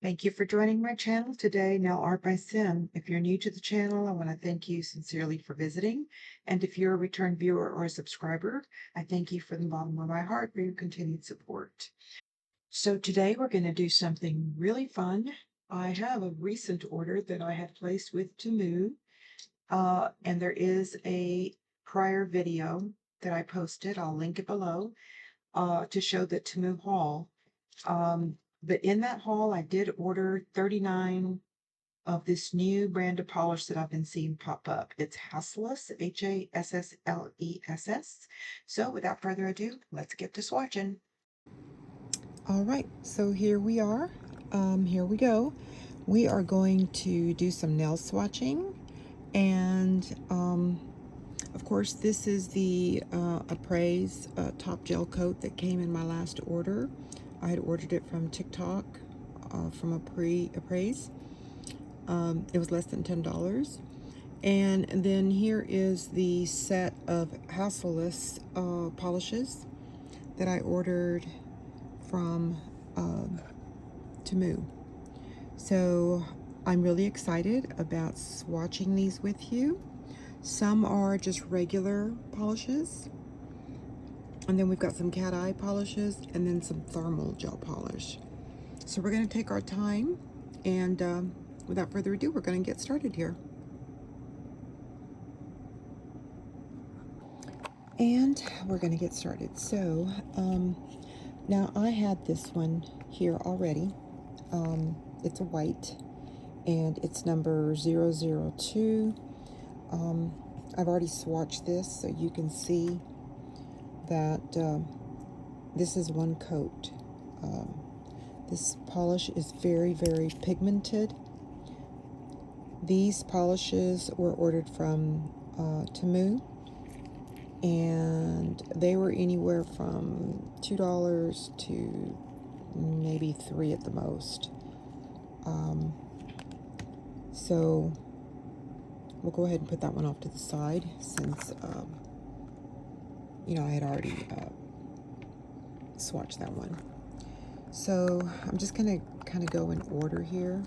Thank you for joining my channel today, Now Art by Sim. If you're new to the channel, I want to thank you sincerely for visiting. And if you're a return viewer or a subscriber, I thank you from the bottom of my heart for your continued support. So today we're going to do something really fun. I have a recent order that I had placed with Temu, and there is a prior video that I posted. I'll link it below to show the Temu haul. But in that haul, I did order 39 of this new brand of polish that I've been seeing pop up. It's Hassleless, Hassless. So without further ado, let's get to swatching. All right, so here we are. Here we go. We are going to do some nail swatching, and of course, this is the Apres top gel coat that came in my last order. I had ordered it from TikTok from Apres. It was less than $10. And then here is the set of Hassleless polishes that I ordered from Temu. So I'm really excited about swatching these with you. Some are just regular polishes, and then we've got some cat eye polishes, and then some thermal gel polish. So we're going to take our time, and without further ado, we're going to get started here. And we're going to get started. So now I had this one here already. It's a white, and it's number 002. I've already swatched this, so you can see that this is one coat. This polish is very, very pigmented. These polishes were ordered from Temu, and they were anywhere from $2 to maybe $3 at the most. So we'll go ahead and put that one off to the side since, I had already swatched that one. So I'm just going to kind of go in order here.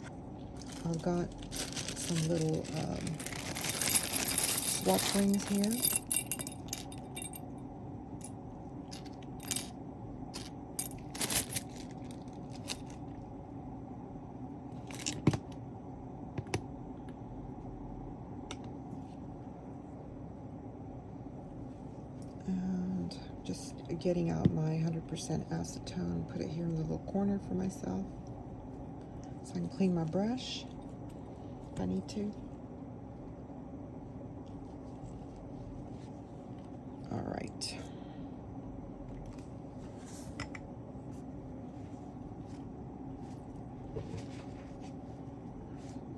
I've got some little swatch rings here. And just getting out my 100% acetone, put it here in the little corner for myself so I can clean my brush if I need to. All right.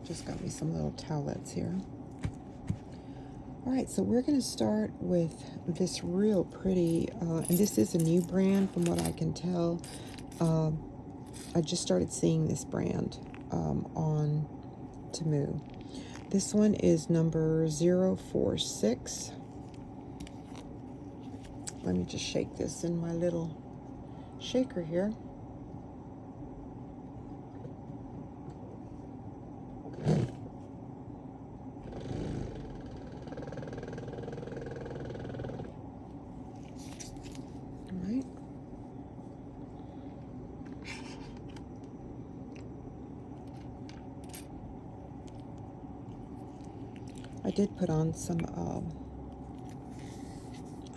Just got me some little towelettes here. All right, so we're going to start with this real pretty, and this is a new brand from what I can tell. I just started seeing this brand on Temu. This one is number 046. Let me just shake this in my little shaker here. I did put on some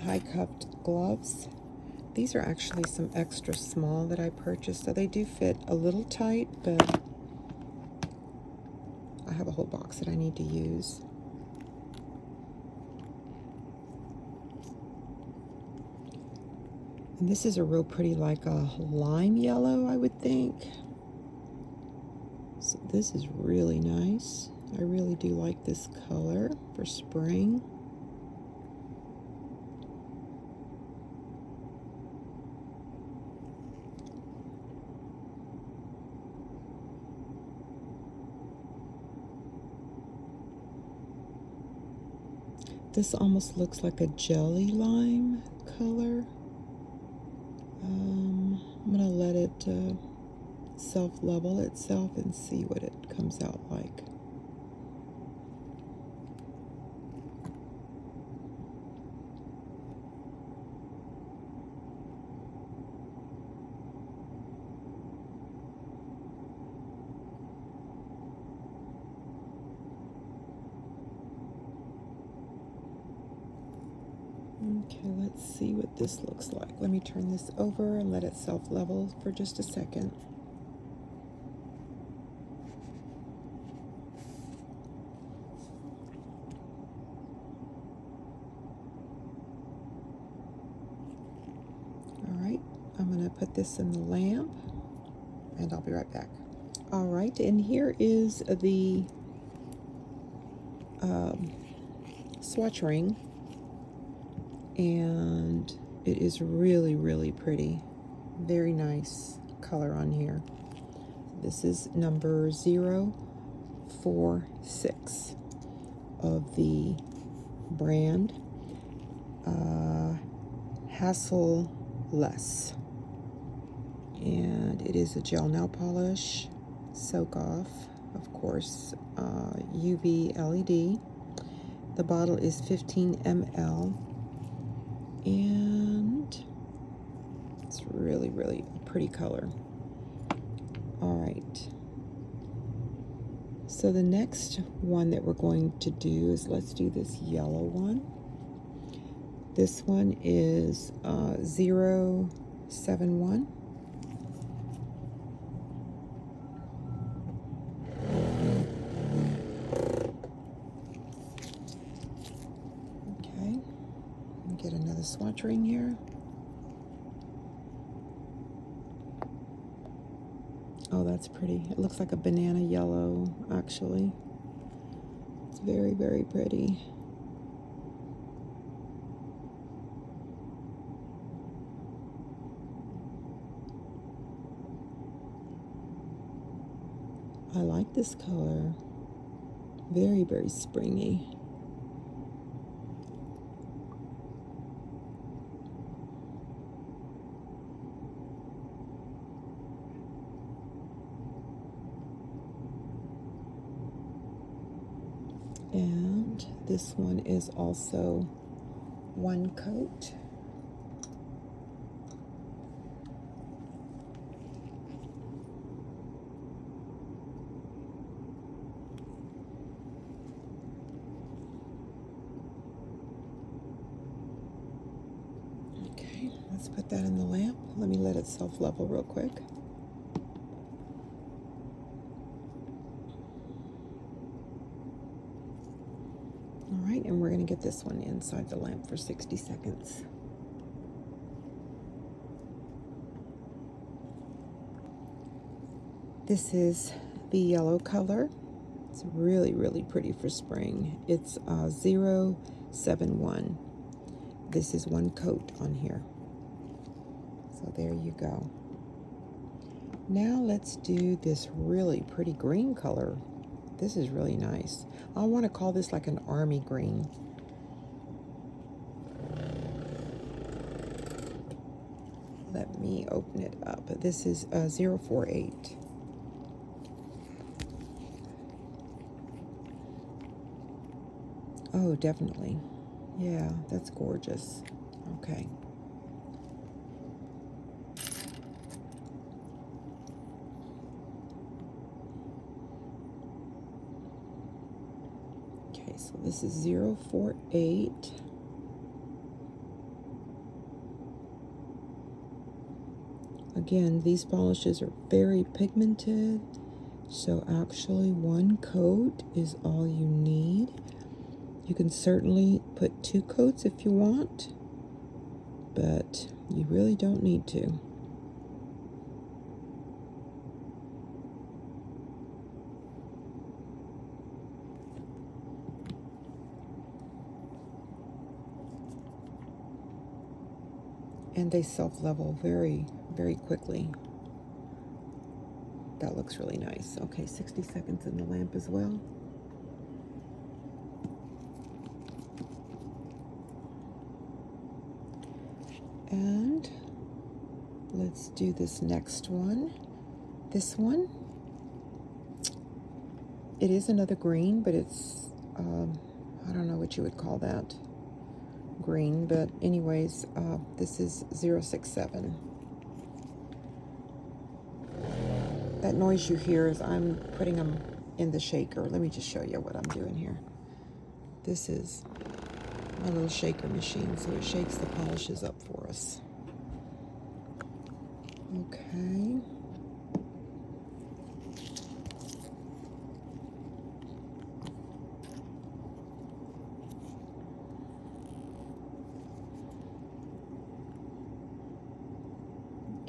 high-cuffed gloves. These are actually some extra small that I purchased, so they do fit a little tight, but I have a whole box that I need to use. And this is a real pretty, like a lime yellow, I would think. So this is really nice. I really do like this color for spring. This almost looks like a jelly lime color. I'm gonna let it self-level itself and see what it comes out like. Okay, let's see what this looks like. Let me turn this over and let it self-level for just a second. All right, I'm going to put this in the lamp and I'll be right back. All right, and here is the swatch ring, and it is really, really pretty. Very nice color on here. This is number 046 of the brand Hassleless, and it is a gel nail polish, soak off, of course, UV LED. The bottle is 15 ml, and it's really, really a pretty color. All right, so the next one that we're going to do is, let's do this yellow one. This one is 071. Okay, get another swatch ring here. Oh, that's pretty. It looks like a banana yellow, actually. It's very, very pretty. I like this color. Very, very springy. And this one is also one coat. Okay, let's put that in the lamp. Let me let it self-level real quick. All right, and we're going to get this one inside the lamp for 60 seconds. This is the yellow color. It's really, really pretty for spring. It's 071. This is one coat on here. So there you go. Now let's do this really pretty green color. This is really nice. I want to call this like an army green. Let me open it up. This is 048. Oh, definitely. Yeah, that's gorgeous. Okay. Okay, so this is 048. Again, these polishes are very pigmented, so actually one coat is all you need. You can certainly put 2 coats if you want, but you really don't need to. And they self-level very, very quickly. That looks really nice. Okay, 60 seconds in the lamp as well. And let's do this next one. This one, it is another green, but it's, I don't know what you would call that green, but anyways, this is 067. That noise you hear is I'm putting them in the shaker. Let me just show you what I'm doing here. This is my little shaker machine, so it shakes the polishes up for us. Okay.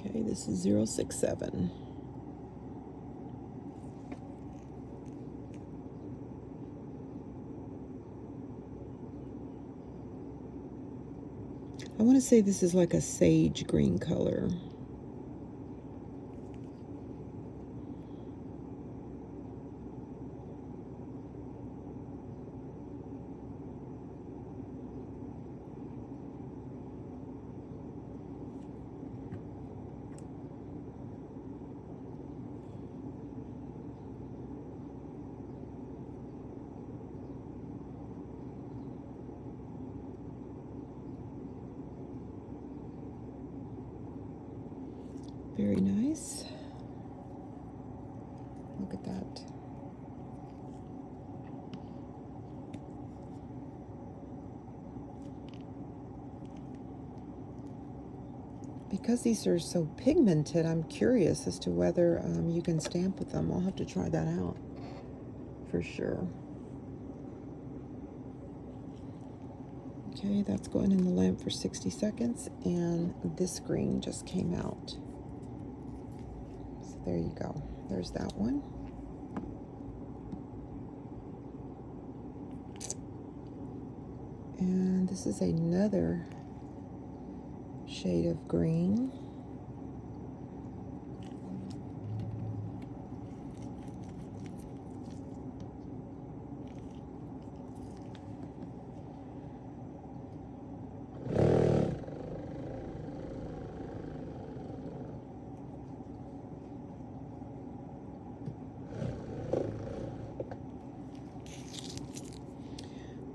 Okay, this is 067. I want to say this is like a sage green color. Very nice. Look at that. Because these are so pigmented, I'm curious as to whether you can stamp with them. I'll have to try that out for sure. Okay, that's going in the lamp for 60 seconds, and this green just came out. So there you go. There's that one. And this is another shade of green.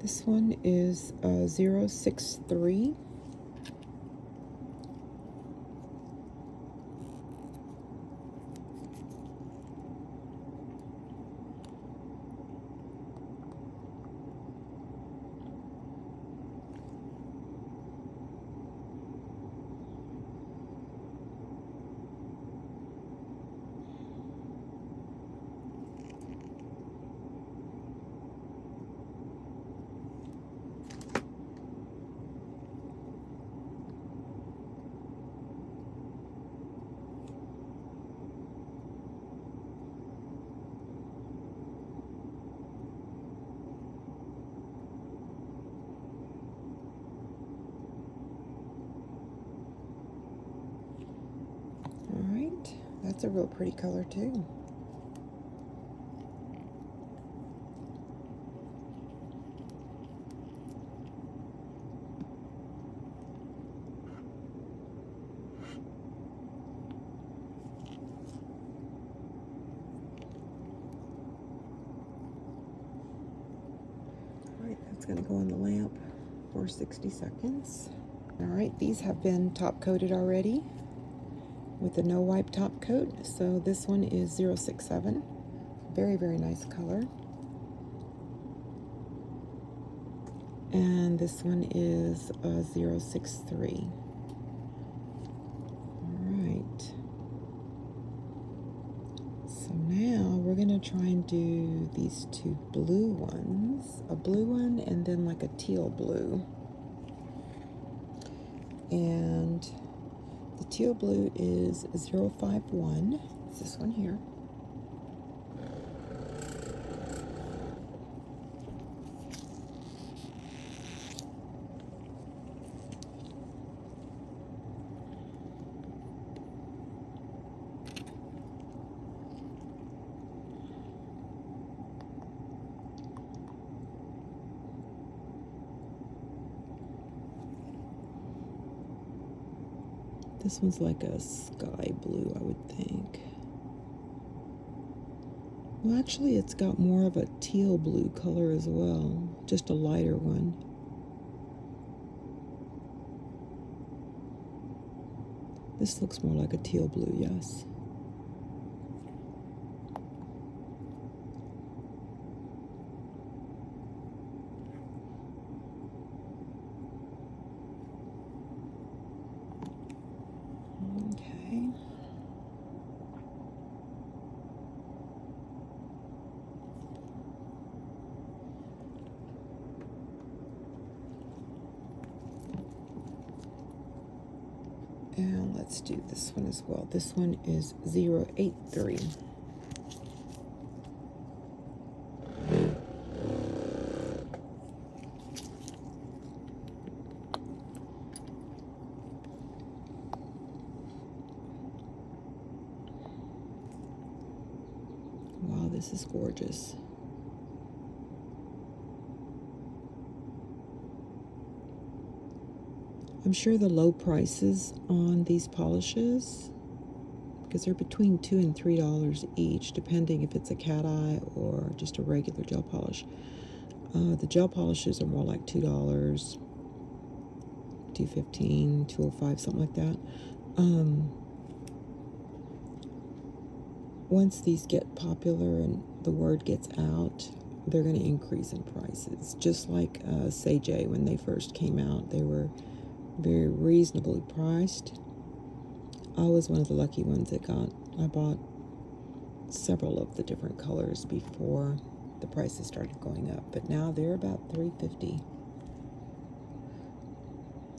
This one is 063. That's a real pretty color too. All right, that's going to go on the lamp for 60 seconds. All right, these have been top coated already with a no wipe top coat. So this one is 067. Very, very nice color. And this one is 063. All right. So now we're going to try and do these two blue ones. A blue one and then like a teal blue. And the teal blue is 051. It's this one here. This one's like a sky blue, I would think. Well, actually, it's got more of a teal blue color as well, just a lighter one. This looks more like a teal blue, yes. Okay. And let's do this one as well. This one is 083. Wow, this is gorgeous. I'm sure the low prices on these polishes, because they're between $2 and $3 each, depending if it's a cat eye or just a regular gel polish. The gel polishes are more like $2, $2.15, $2.05, something like that. Once these get popular and the word gets out, they're going to increase in prices. Just like Sage when they first came out, they were very reasonably priced. I was one of the lucky ones that I bought several of the different colors before the prices started going up, but now they're about $3.50.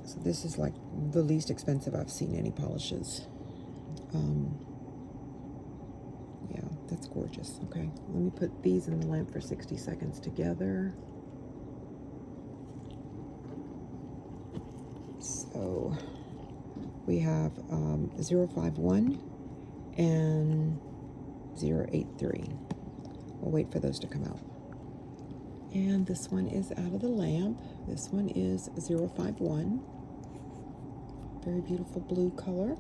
So this is like the least expensive I've seen any polishes. Yeah, that's gorgeous. Okay, let me put these in the lamp for 60 seconds together. So we have 051 and 083. We'll wait for those to come out. And this one is out of the lamp. This one is 051. Very beautiful blue color.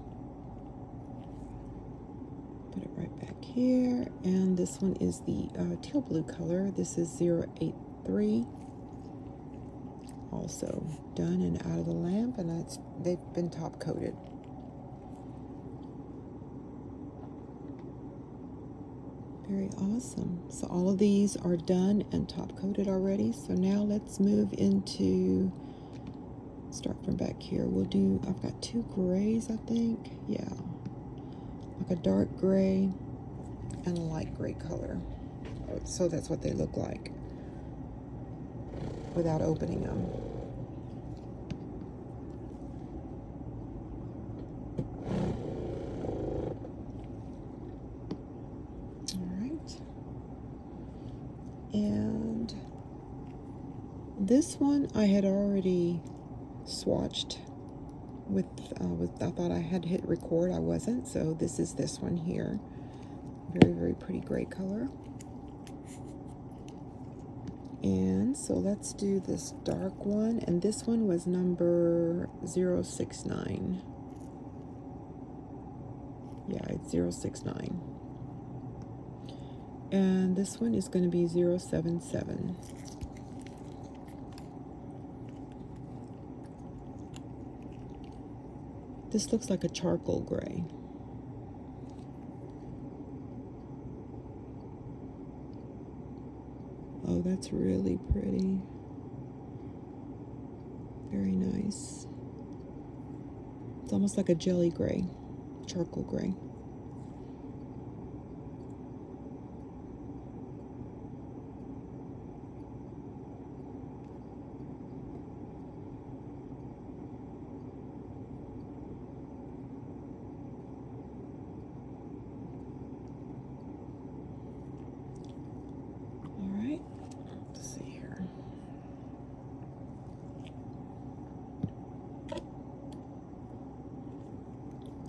Put it right back here. And this one is the teal blue color. This is 083. Also done and out of the lamp, and they've been top coated. Very awesome. So all of these are done and top coated already. So now let's move into, start from back here. I've got two grays, I think. Yeah. Like a dark gray and a light gray color. So that's what they look like without opening them. And this one I had already swatched with I thought I had hit record. I wasn't, so this is this one here. Very, very pretty gray color. And so let's do this dark one, and this one was number 069. Yeah, it's 069. And this one is going to be 077. This looks like a charcoal gray. Oh, that's really pretty. Very nice. It's almost like a jelly gray, charcoal gray.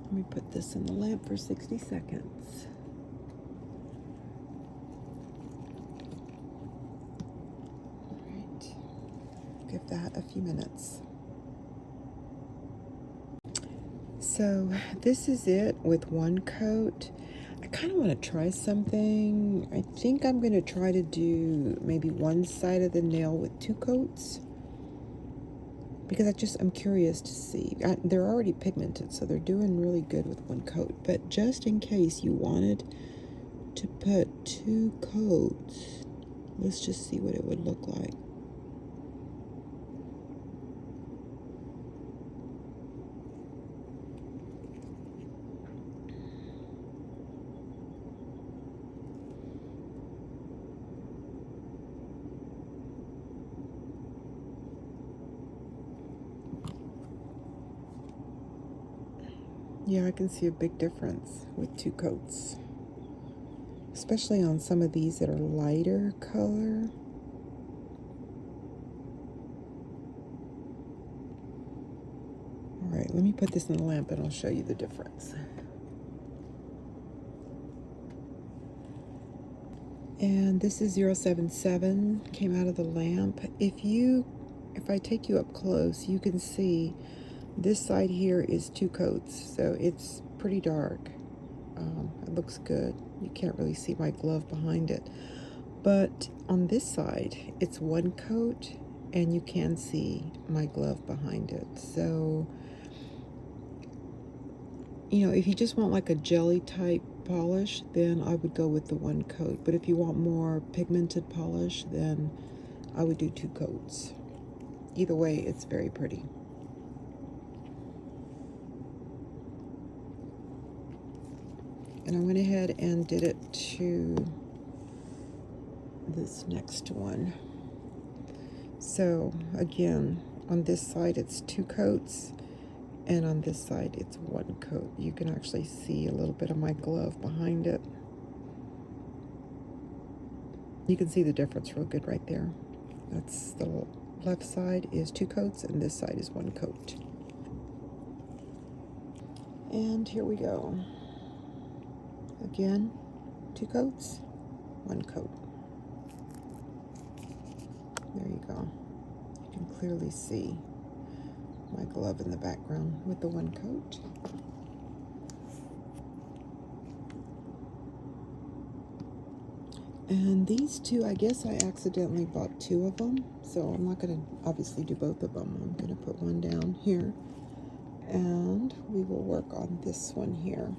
Let me put this in the lamp for 60 seconds. All right, give that a few minutes. So this is it with one coat. I kind of want to try something. I think I'm going to try to do maybe one side of the nail with 2 coats, because I'm curious to see. They're already pigmented, so they're doing really good with 1 coat. But just in case you wanted to put 2 coats, let's just see what it would look like. Yeah, I can see a big difference with 2 coats, especially on some of these that are lighter color. All right, let me put this in the lamp and I'll show you the difference. And this is 077, came out of the lamp. If I take you up close, you can see this side here is 2 coats, so it's pretty dark. It looks good. You can't really see my glove behind it. But on this side, it's 1 coat, and you can see my glove behind it. So, you know, if you just want like a jelly type polish, then I would go with the 1 coat. But if you want more pigmented polish, then I would do 2 coats. Either way, it's very pretty. And I went ahead and did it to this next one. So again, on this side it's 2 coats, and on this side it's 1 coat. You can actually see a little bit of my glove behind it. You can see the difference real good right there. That's the left side is 2 coats, and this side is 1 coat. And here we go. Again, 2 coats, 1 coat. There you go. You can clearly see my glove in the background with the 1 coat. And these 2, I guess I accidentally bought 2 of them, so I'm not going to obviously do both of them. I'm going to put one down here, and we will work on this one here.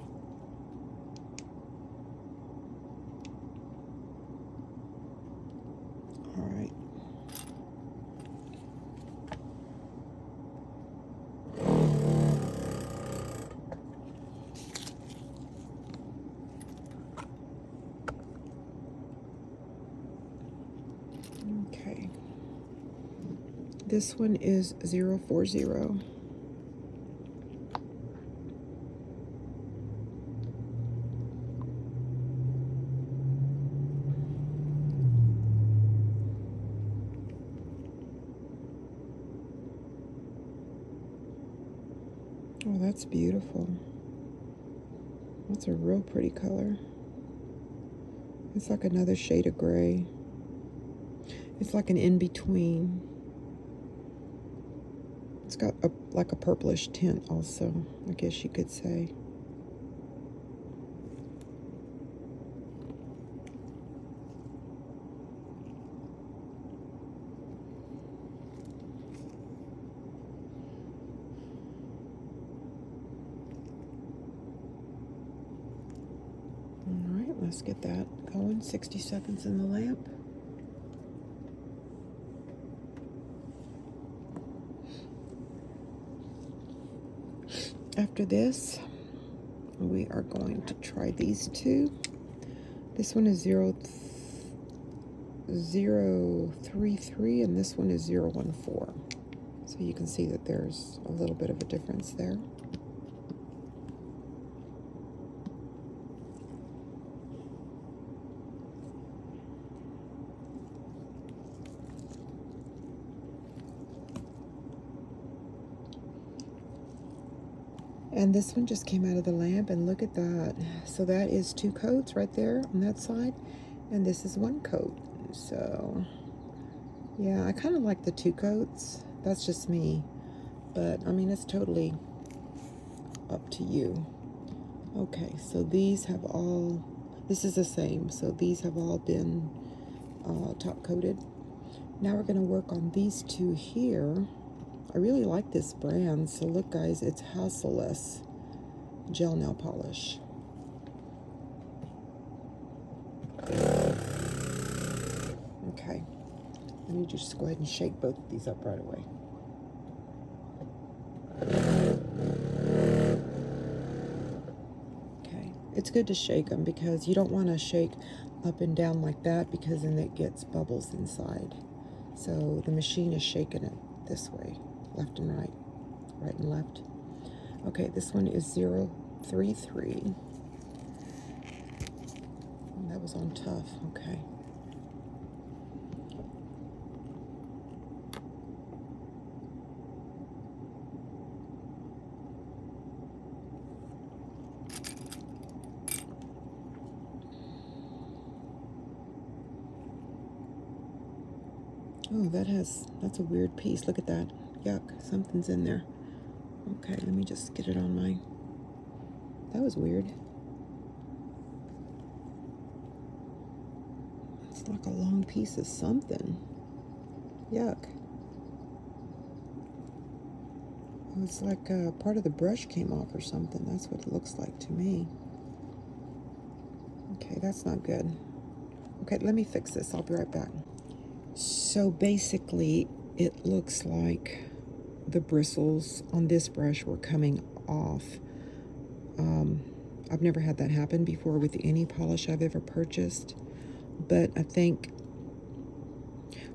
All right. Okay. This one is 040. Oh, that's beautiful. That's a real pretty color. It's like another shade of gray. It's like an in-between. It's got like a purplish tint also, I guess you could say. All right, let's get that going. 60 seconds in the lamp. After this, we are going to try these 2. This one is 033, and this one is 014. So you can see that there's a little bit of a difference there. And this one just came out of the lamp, and look at that. So that is 2 coats right there on that side, and this is 1 coat. So yeah, I kind of like the 2 coats. That's just me, but I mean, it's totally up to you. Okay, so these have all, this is the same, so these have all been top coated. Now we're going to work on these two here. I really like this brand, so look guys, it's Hassleless gel nail polish. Okay, let me just go ahead and shake both of these up right away. Okay, it's good to shake them because you don't want to shake up and down like that because then it gets bubbles inside. So the machine is shaking it this way, left and right, right and left. Okay, this one is 033. That was on tough, okay. Oh, that's a weird piece. Look at that. Yuck, something's in there. Okay, let me just get it on my, that was weird. It's like a long piece of something. Yuck. It's like part of the brush came off or something. That's what it looks like to me. Okay, that's not good. Okay, let me fix this. I'll be right back. So basically, it looks like the bristles on this brush were coming off. I've never had that happen before with any polish I've ever purchased, but I think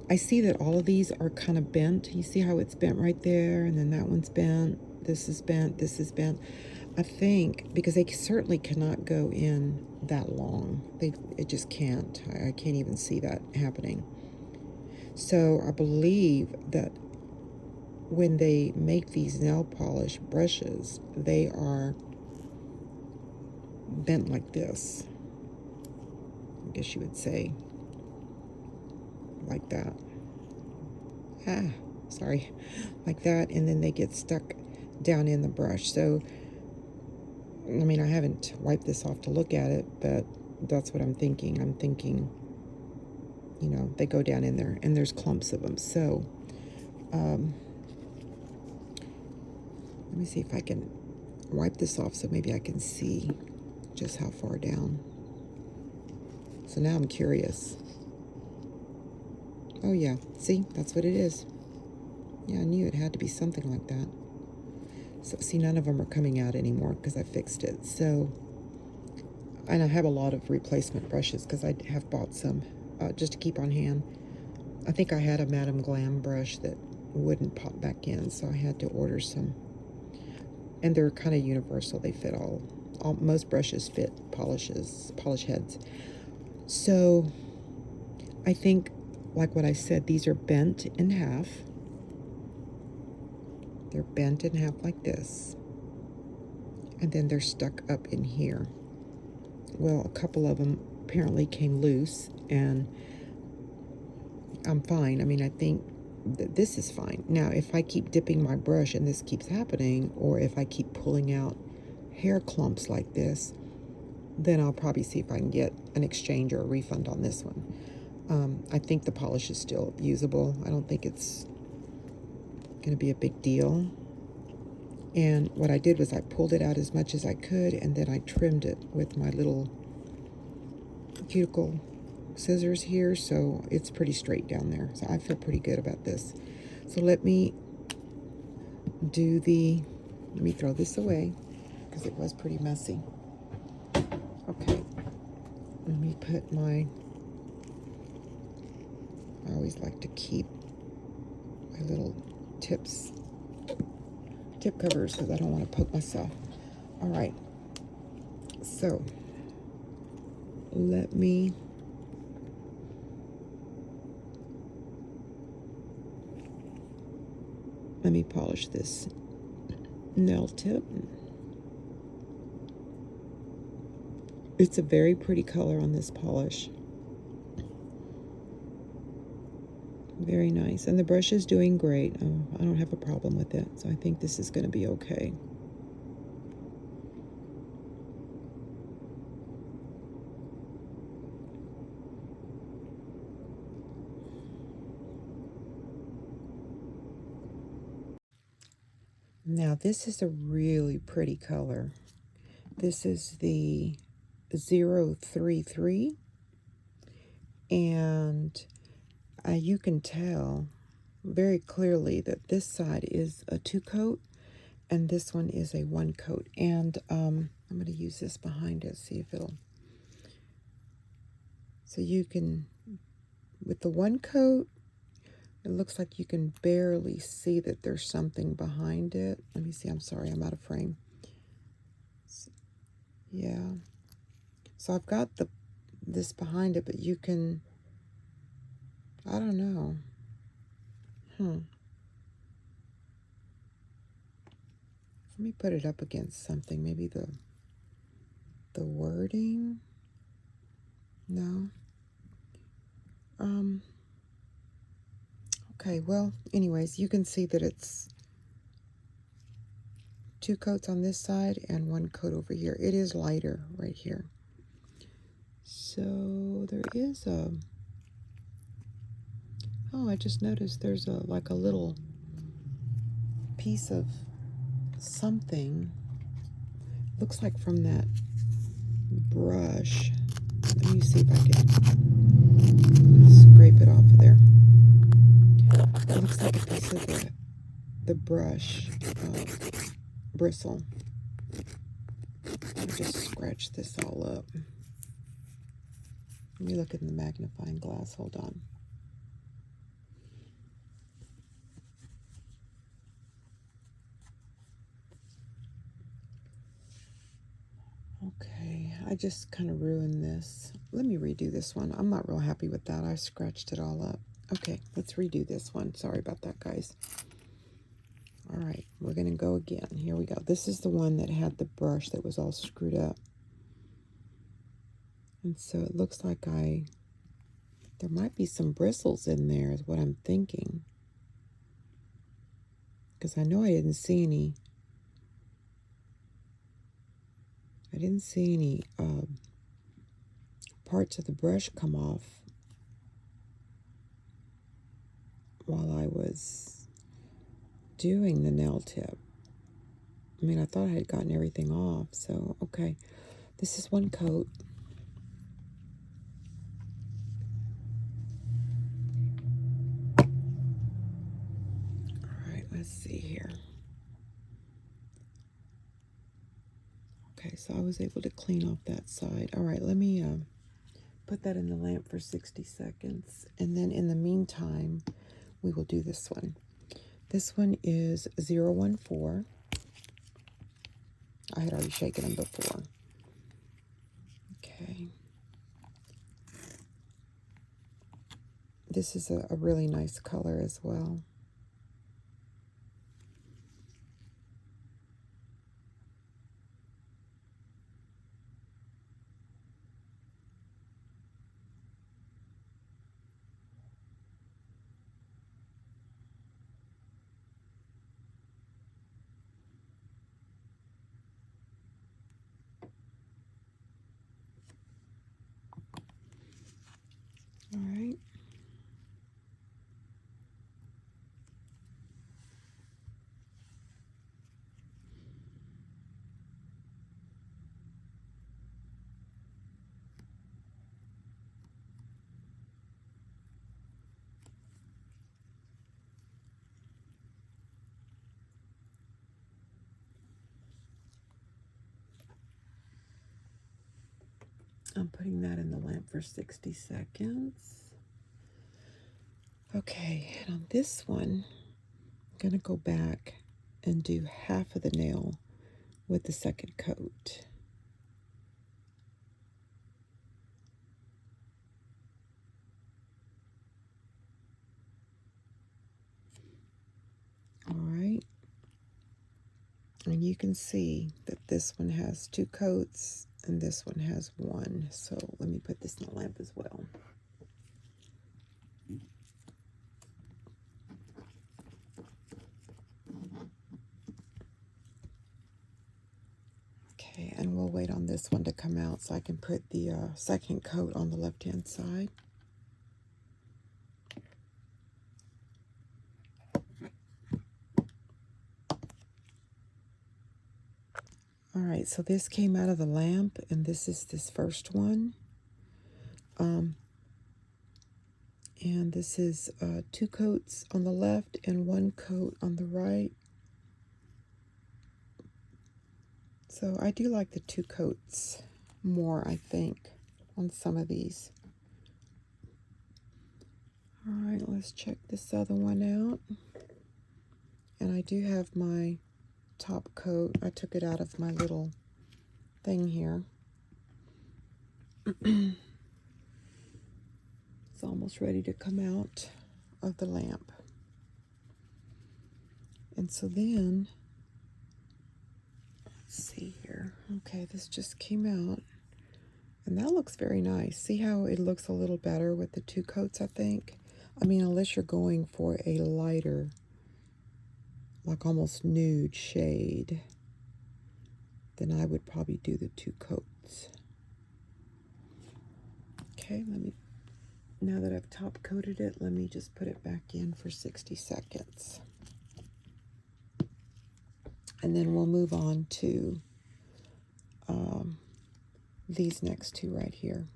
I see that all of these are kind of bent. You see how it's bent right there, and then that one's bent, this is bent, this is bent. I think because they certainly cannot go in that long. It just can't. I can't even see that happening. So I believe that when they make these nail polish brushes, they are bent like this. I guess you would say like that. Sorry, like that, and then they get stuck down in the brush. So, I mean, I haven't wiped this off to look at it, but that's what I'm thinking. I'm thinking, you know, they go down in there, and there's clumps of them. So, let me see if I can wipe this off so maybe I can see just how far down. So now I'm curious. Oh yeah, see, that's what it is. Yeah, I knew it had to be something like that. So see, none of them are coming out anymore because I fixed it. So, and I have a lot of replacement brushes because I have bought some just to keep on hand. I think I had a Madame Glam brush that wouldn't pop back in, so I had to order some. And they're kind of universal. They fit most brushes fit polish heads. So I think, like what I said, these are bent in half. They're bent in half like this. And then they're stuck up in here. Well, a couple of them apparently came loose, and I'm fine. I mean, I think this is fine. Now, if I keep dipping my brush and this keeps happening, or if I keep pulling out hair clumps like this, then I'll probably see if I can get an exchange or a refund on this one. I think the polish is still usable. I don't think it's going to be a big deal. And what I did was I pulled it out as much as I could, and then I trimmed it with my little cuticle scissors here, so it's pretty straight down there. So I feel pretty good about this. So let me throw this away because it was pretty messy. Okay, let me put I always like to keep my little tip covers because I don't want to poke myself. All right, so let me polish this nail tip. It's a very pretty color on this polish. Very nice. And the brush is doing great. I don't have a problem with it. So I think this is going to be okay. Now this is a really pretty color. This is the 033, and you can tell very clearly that this side is a 2-coat and this one is a 1-coat. And I'm going to use this behind it, see if it'll. So you can, with the 1-coat, it looks like you can barely see that there's something behind it. Let me see. I'm sorry, I'm out of frame. Yeah. So I've got this behind it, but you can, I don't know. Let me put it up against something. Maybe the wording. No. Okay, well, anyways, you can see that it's 2 coats on this side and 1 coat over here. It is lighter right here. So there is a, oh, I just noticed there's like a little piece of something. Looks like from that brush. Let me see if I can scrape it off of there. It looks like a piece of the brush bristle. Let me just scratch this all up. Let me look in the magnifying glass. Hold on. Okay, I just kind of ruined this. Let me redo this one. I'm not real happy with that. I scratched it all up. Okay, let's redo this one. Sorry about that, guys. All right, we're going to go again. Here we go. This is the one that had the brush that was all screwed up. And so it looks like there might be some bristles in there is what I'm thinking. Because I know I didn't see any parts of the brush come off while I was doing the nail tip. I mean, I thought I had gotten everything off, so okay. This is 1 coat. All right, let's see here. Okay, so I was able to clean off that side. All right, let me put that in the lamp for 60 seconds. And then in the meantime, we will do this one. This one is 014. I had already shaken them before. Okay. This is a really nice color as well. All right. I'm putting that in the lamp for 60 seconds. Okay, and on this one, I'm going to go back and do half of the nail with the 2nd coat. All right. And you can see that this one has 2 coats and this one has 1. So let me put this in the lamp as well. Okay, and we'll wait on this one to come out so I can put the 2nd coat on the left-hand side. All right, so this came out of the lamp, and this is this first one. And this is 2 coats on the left and 1 coat on the right. So I do like the 2 coats more, I think, on some of these. All right, let's check this other one out. And I do have my top coat. I took it out of my little thing here. It's almost ready to come out of the lamp. And so then, let's see here. Okay, this just came out. And that looks very nice. See how it looks a little better with the 2 coats, I think? I mean, unless you're going for a lighter, like almost nude shade, then I would probably do the 2 coats. Okay, now that I've top coated it, let me just put it back in for 60 seconds. And then we'll move on to these next 2 right here.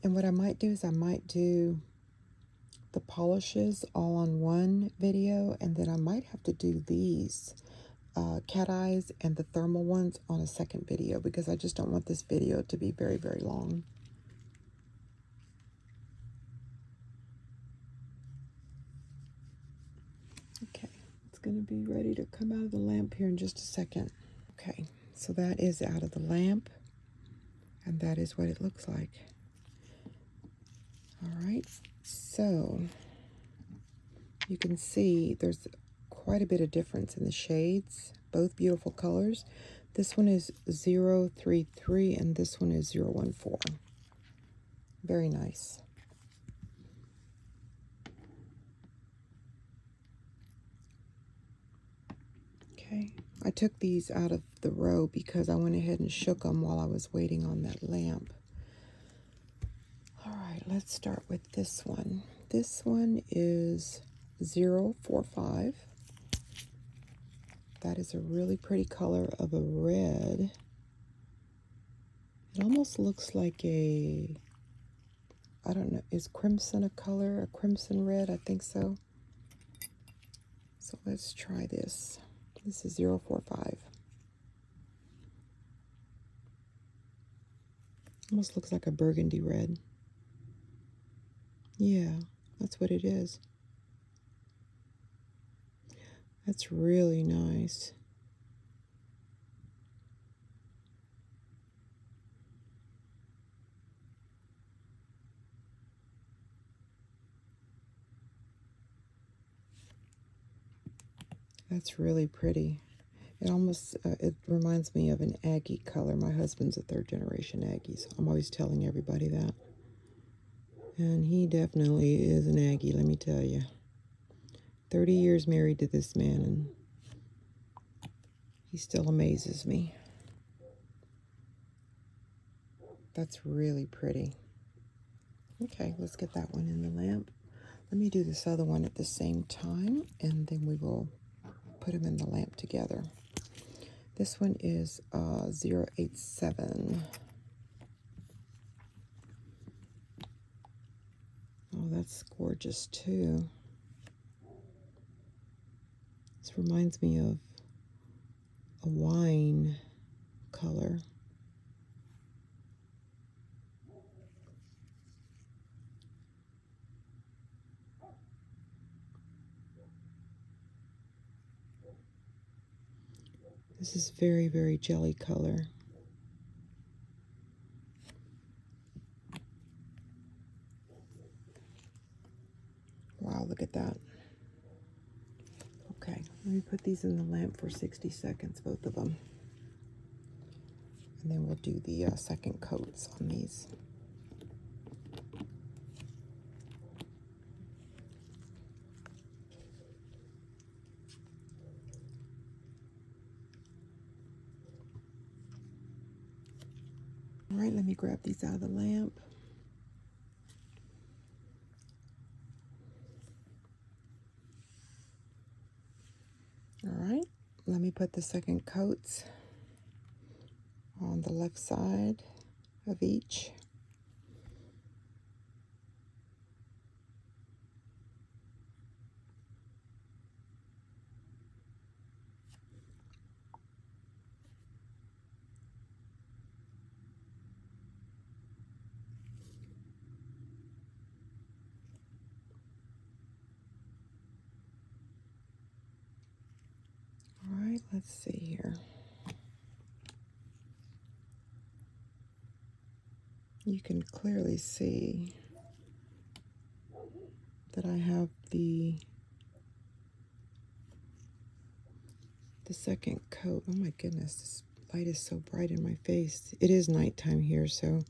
And what I might do is I might do the polishes all on one video, and then I might have to do these cat eyes and the thermal ones on a second video, because I just don't want this video to be very, very long. Okay, it's going to be ready to come out of the lamp here in just a second. Okay, so that is out of the lamp, and that is what it looks like. All right, so you can see there's quite a bit of difference in the shades, both beautiful colors. This one is 033 and this one is 014. Very nice. Okay, I took these out of the row because I went ahead and shook them while I was waiting on that lamp. All right, let's start with this one. This one is 045. That is a really pretty color of a red. It almost looks like a, I don't know, is crimson a color? A crimson red? I think so. So let's try this. This is 045. Almost looks like a burgundy red. Yeah, that's what it is. That's really nice. That's really pretty. It almost, it reminds me of an Aggie color. My husband's a 3rd generation Aggie, so I'm always telling everybody that. And he definitely is an Aggie, let me tell you. 30 years married to this man, and he still amazes me. That's really pretty. Okay, let's get that one in the lamp. Let me do this other one at the same time, and then we will put them in the lamp together. This one is 087. Oh, that's gorgeous too. This reminds me of a wine color. This is very, very jelly color. Wow, look at that. Okay, let me put these in the lamp for 60 seconds, both of them. And then we'll do the second coats on these. All right, right, let me grab these out of the lamp. All right, let me put the second coats on the left side of each. All right, let's see here. You can clearly see that I have the second coat. Oh my goodness, this light is so bright in my face. It is nighttime here, so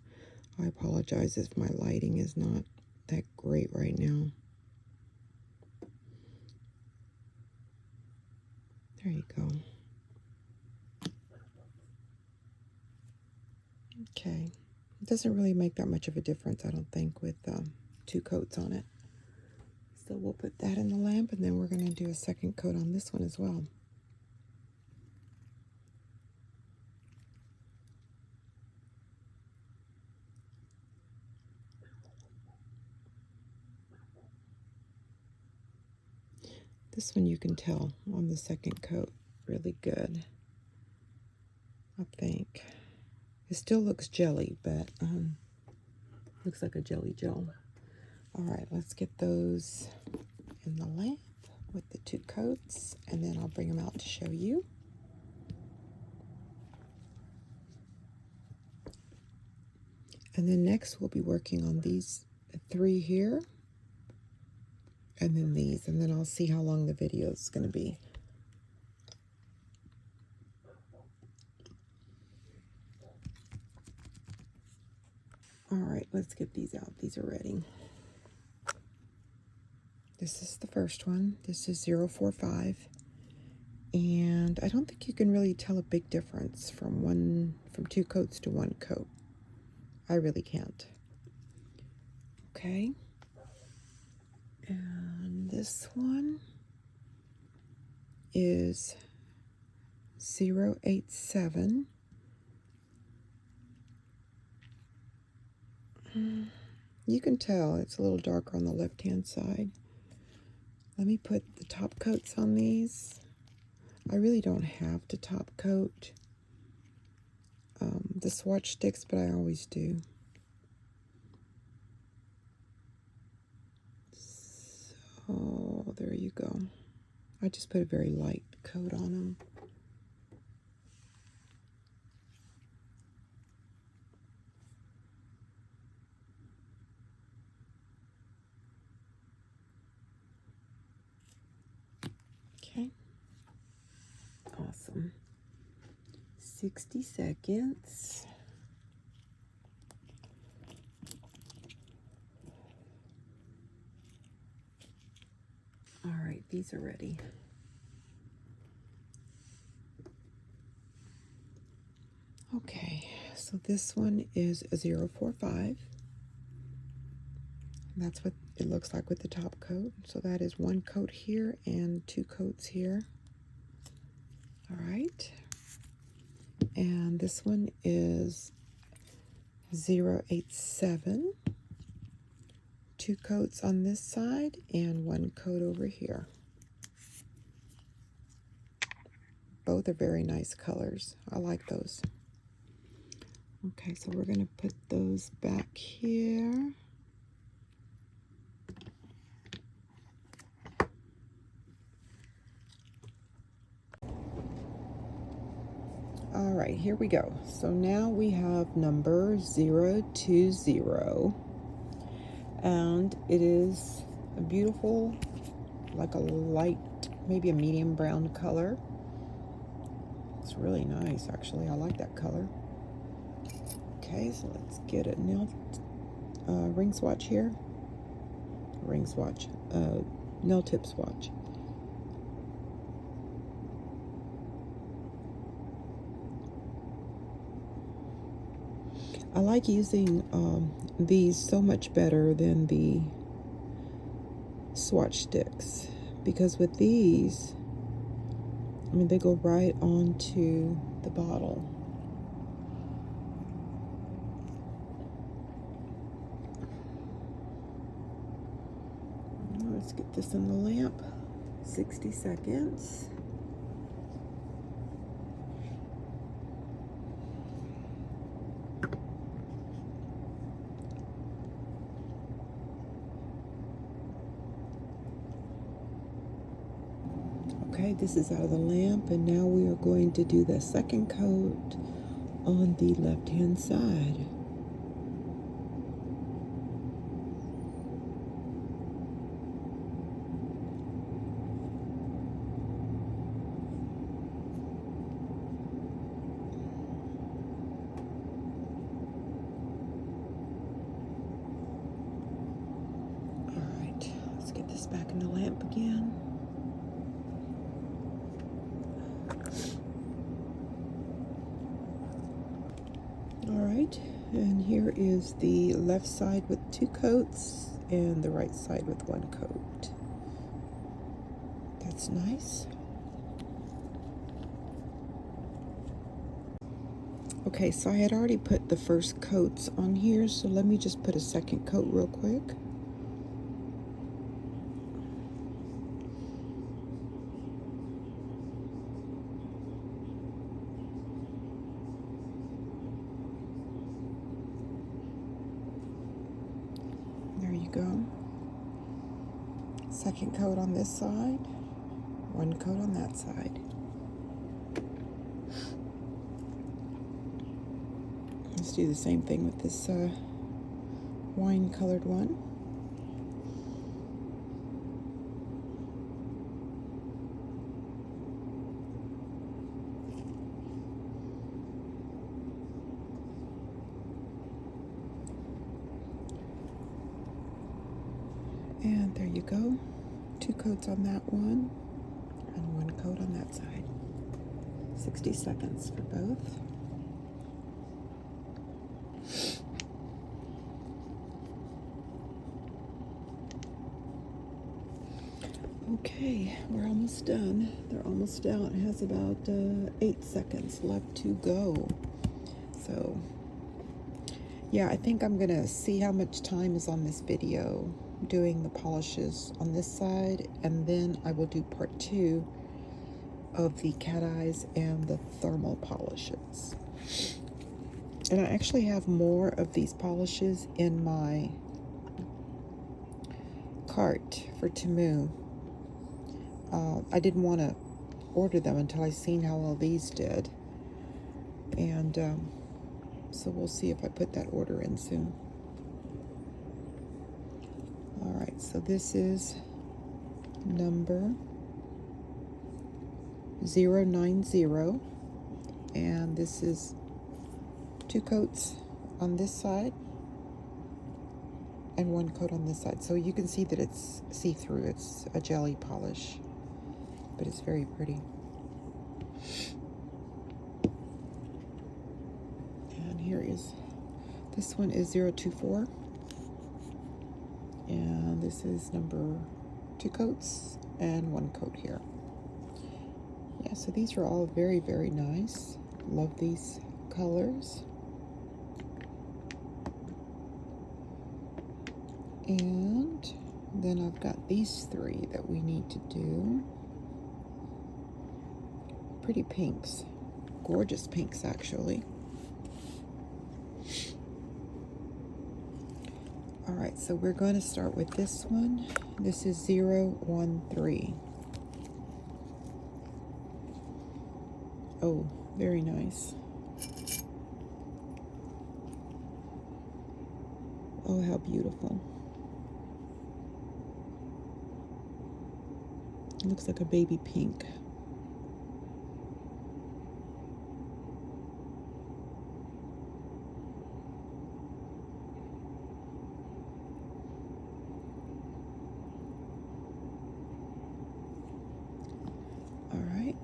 I apologize if my lighting is not that great right now. There you go. Okay. It doesn't really make that much of a difference, I don't think, with two coats on it. So we'll put that in the lamp, and then we're going to do a second coat on this one as well. This one you can tell on the second coat really good, I think. It still looks jelly, but looks like a jelly gel. All right, let's get those in the lamp with the two coats, and then I'll bring them out to show you. And then next we'll be working on these three here, and then these, and then I'll see how long the video is going to be. All right, let's get these out. These are ready. This is the first one. This is 045. And I don't think you can really tell a big difference from two coats to one coat. I really can't. Okay. And this one is 087. You can tell it's a little darker on the left-hand side. Let me put the top coats on these. I really don't have to top coat the swatch sticks, but I always do. So there you go. I just put a very light coat on them. Okay. Awesome. 60 seconds. All right, these are ready. Okay, so this one is a 045. That's what it looks like with the top coat. So that is one coat here and two coats here. All right. And this one is 087. Two coats on this side and one coat over here. Both are very nice colors. I like those. Okay, so we're going to put those back here. All right, here we go. So now we have number 020, and it is a beautiful, like a light, maybe a medium brown color. It's really nice, actually. I like that color. Okay, so let's get a nail ring swatch here. Ring swatch, nail tip swatch. I like using these so much better than the Swatch sticks, because with these, I mean, they go right onto the bottle. Let's get this in the lamp. 60 seconds. Okay, this is out of the lamp, and now we are going to do the second coat on the left-hand side. All right, let's get this back in the lamp again. Alright, and here is the left side with 2 coats and the right side with 1 coat. That's nice. Okay, so I had already put the first coats on here, so let me just put a second coat real quick. There you go. Second coat on this side, 1 coat on that side. Let's do the same thing with this wine colored one. And there you go. 2 coats on that one and 1 coat on that side. 60 seconds for both. Okay, we're almost done. They're almost out. It has about 8 seconds left to go. So, yeah, I think I'm gonna see how much time is on this video doing the polishes on this side, and then I will do part 2 of the cat eyes and the thermal polishes. And I actually have more of these polishes in my cart for Temu. I didn't want to order them until I seen how well these did, and so we'll see if I put that order in soon. Alright, so this is number 090, and this is 2 coats on this side and 1 coat on this side. So you can see that it's see-through. It's a jelly polish, but it's very pretty. And here is, this one is 024, and this is number 2 coats and 1 coat here. Yeah, so these are all very, very nice. Love these colors. And then I've got these 3 that we need to do. Pretty pinks. Gorgeous pinks, actually. Alright, so we're going to start with this one. This is 013. Oh, very nice. Oh, how beautiful. It looks like a baby pink. All right.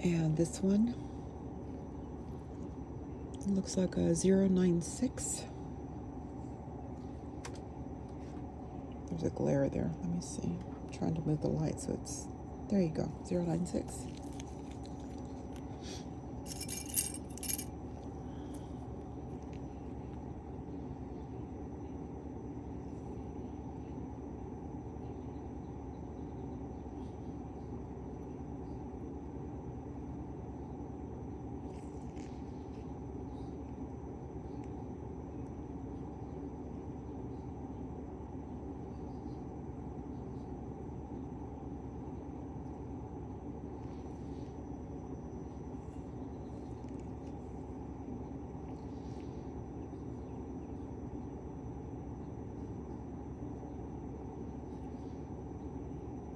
And this one looks like a 096. There's a glare there. Let me see. I'm trying to move the light so it's, there you go, 096.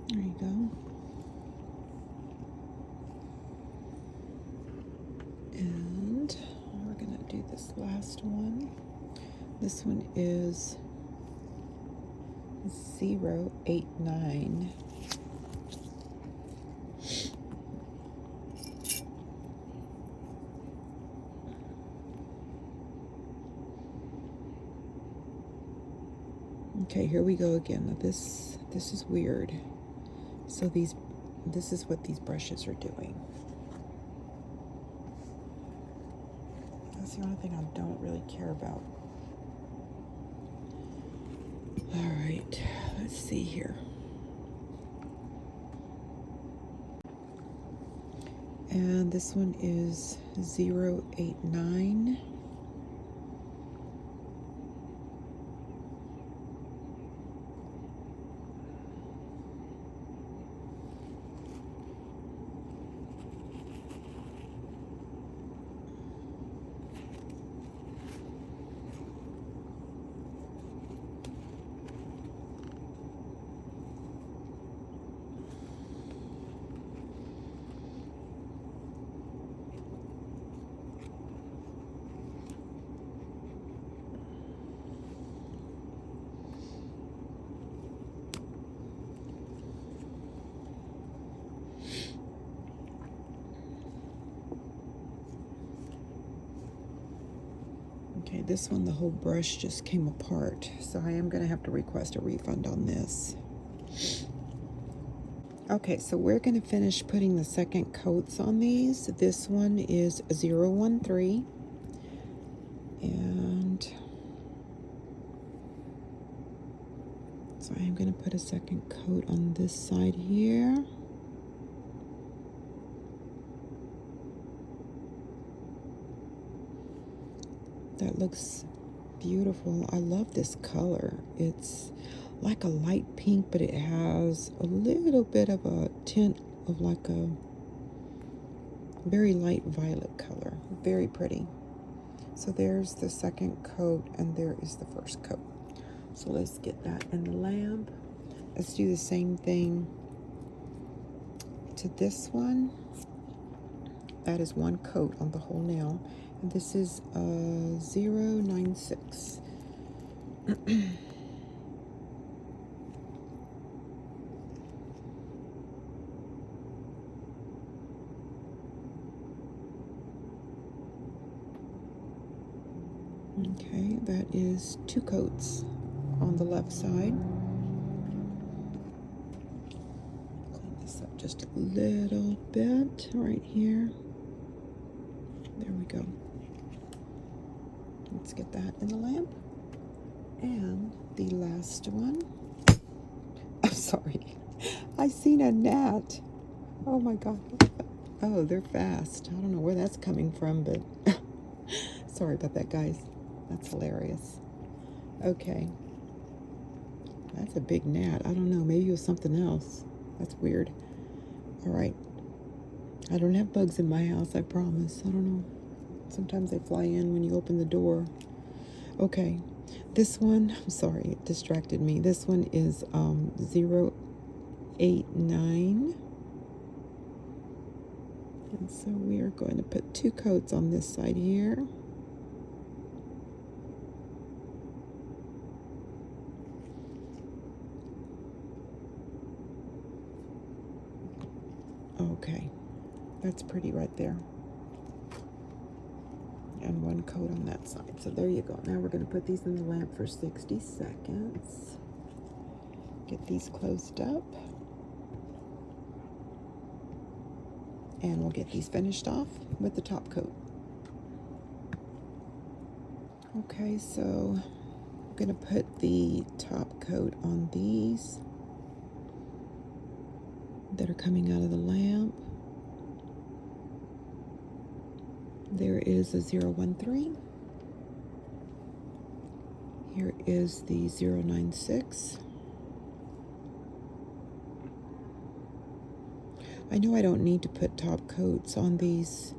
There you go. And we're gonna do this last one. This one is 089. Okay, here we go again. Now this is weird. So this is what these brushes are doing. That's the only thing I don't really care about. All right, let's see here. And this one is 089. Okay, this one, the whole brush just came apart, so I am going to have to request a refund on this. Okay, so we're going to finish putting the second coats on these. This one is 013, and so I am going to put a second coat on this side here. That looks beautiful. I love this color. It's like a light pink, but it has a little bit of a tint of like a very light violet color. Very pretty. So there's the second coat, and there is the first coat. So let's get that in the lamp. Let's do the same thing to this one. That is one coat on the whole nail. And this is 096. Okay, that is two coats on the left side. Clean this up just a little bit right here. There we go. Let's get that in the lamp. And the last one. I'm sorry. I seen a gnat. Oh my God. Oh, they're fast. I don't know where that's coming from, but sorry about that, guys. That's hilarious. Okay. That's a big gnat. I don't know. Maybe it was something else. That's weird. All right. I don't have bugs in my house, I promise. I don't know. Sometimes they fly in when you open the door. Okay. This one, I'm sorry, it distracted me. This one is 089. And so we are going to put two coats on this side here. Okay. That's pretty right there. And one coat on that side. So there you go. Now we're going to put these in the lamp for 60 seconds. Get these closed up. And we'll get these finished off with the top coat. Okay, so I'm going to put the top coat on these that are coming out of the lamp. There is a 013. Here is the 096. I know I don't need to put top coats on these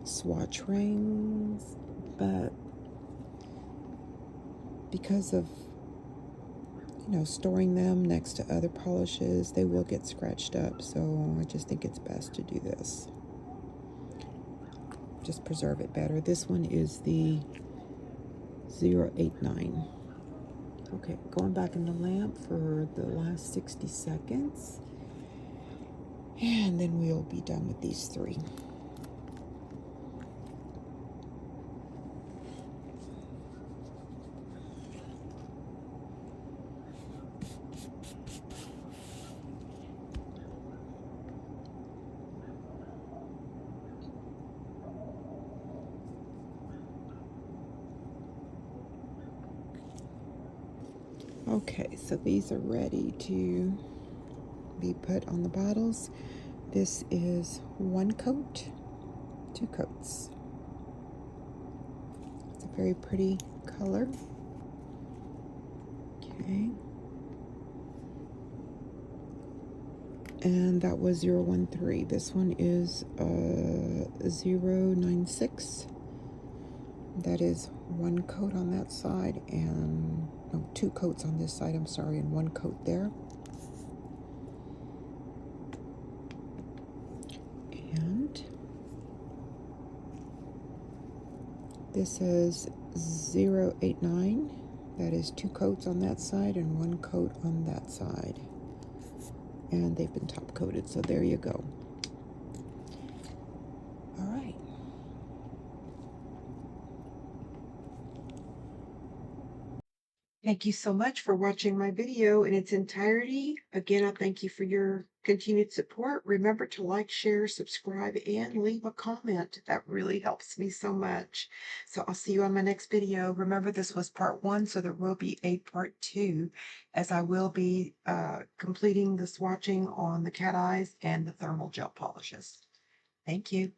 Swatch rings, but because of, storing them next to other polishes, they will get scratched up, so I just think it's best to do this. Just preserve it better. This one is the 089. Okay, going back in the lamp for the last 60 seconds. And then we'll be done with these three. Okay, so these are ready to be put on the bottles. This is one coat, two coats. It's a very pretty color. Okay. And that was 013. This one is 096. That is one coat on that side and no, two coats on this side, I'm sorry, and one coat there. And this is 089. That is two coats on that side and one coat on that side. And they've been top coated, so there you go. All right. Thank you so much for watching my video in its entirety. Again, I thank you for your continued support. Remember to like, share, subscribe, and leave a comment. That really helps me so much. So I'll see you on my next video. Remember, this was part 1, so there will be a part 2, as I will be completing the swatching on the cat eyes and the thermal gel polishes. Thank you.